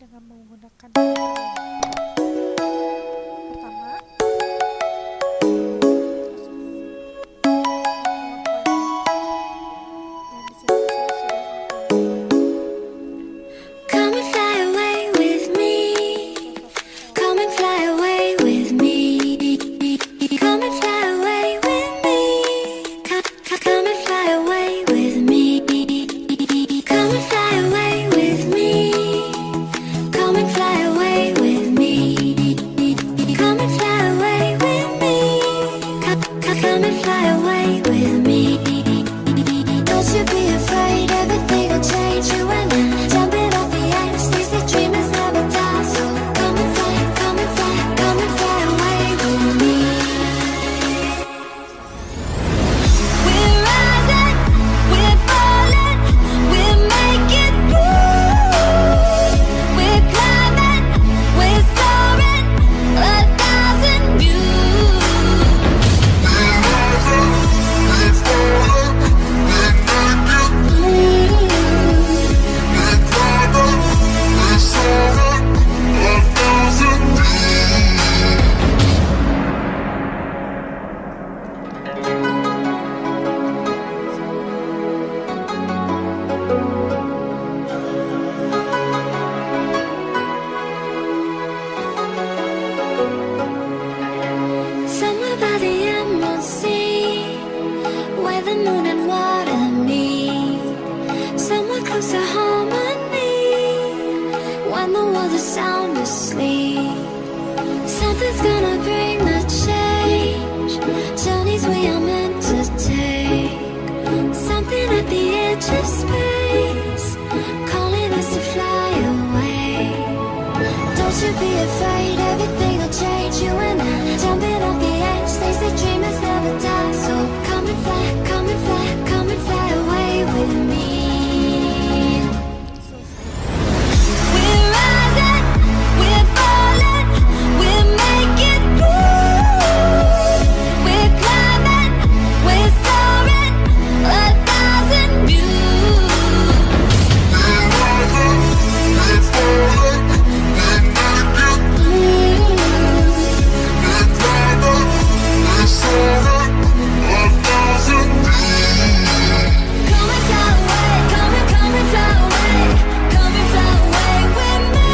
dengan menggunakan Hyperlink. Pertama, dan di sini saya sudah Come and fly away with me. Come and fly away with me. Come and fly away with me. Come and fly away with me. Come and fly away with me. Come and fly away with me. Come and fly away with me. Come and fly away with me. Don't you be afraid, everything will change. You and I, jumping off the edge. They say dreamers never die, so come and fly, come and fly, come and fly away with me. We're rising, we're falling, we're making through. We're climbing, we're soaring, 1,000 views. Somewhere by the emerald sea, where the moon and water meet. Somewhere close to harmony, when the world is sound asleep. Something's gonna bring the change, journeys we are meant to take. Something at the edge of space, calling us to fly away. Don't you be afraid, everything will change. You and I, jumping off the edge. They say dreamers never die, so come and fly, come and fly, come and fly away with me. We're rising, we're falling, we're making through. We're climbing, we're soaring, 1,000 views. Come and fly away, come and fly away, come and fly away with me.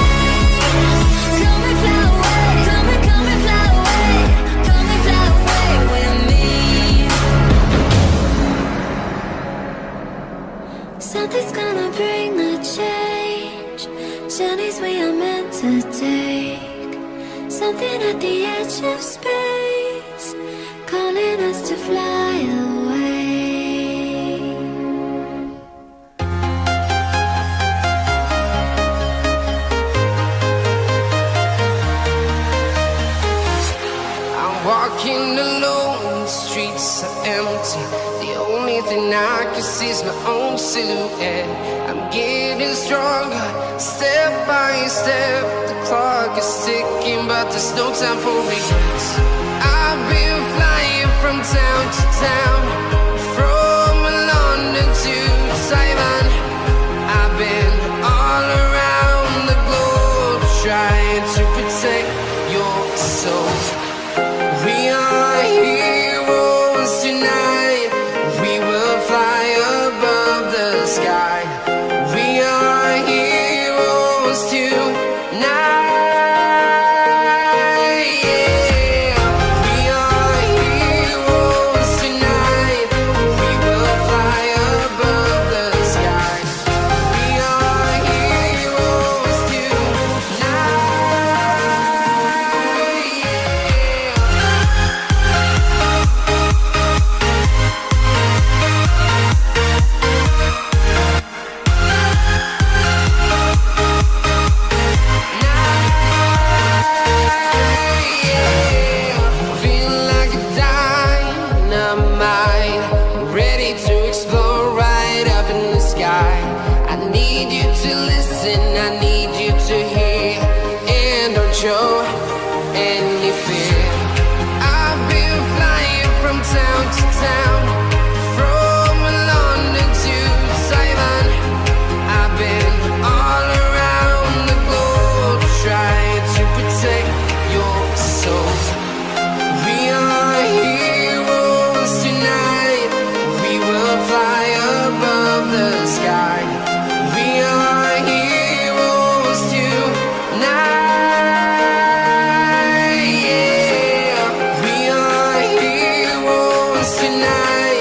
Come and fly away, come and fly away, come and fly away with me. Something's gonna bring the change, journeys we are meant to take. Something at the edge of space, calling us to fly away. I'm walking alone, the streets are empty. The only thing I can see is my own silhouette. I'm getting stronger, step by step. The clock is ticking, but there's no time for regrets. I've been flying from town to town, from London to Taiwan. I've been all around the globe, trying to protect your soul. We are heroes tonight. We will fly above the sky. We are heroes tonight. Yeah. We are heroes tonight. night.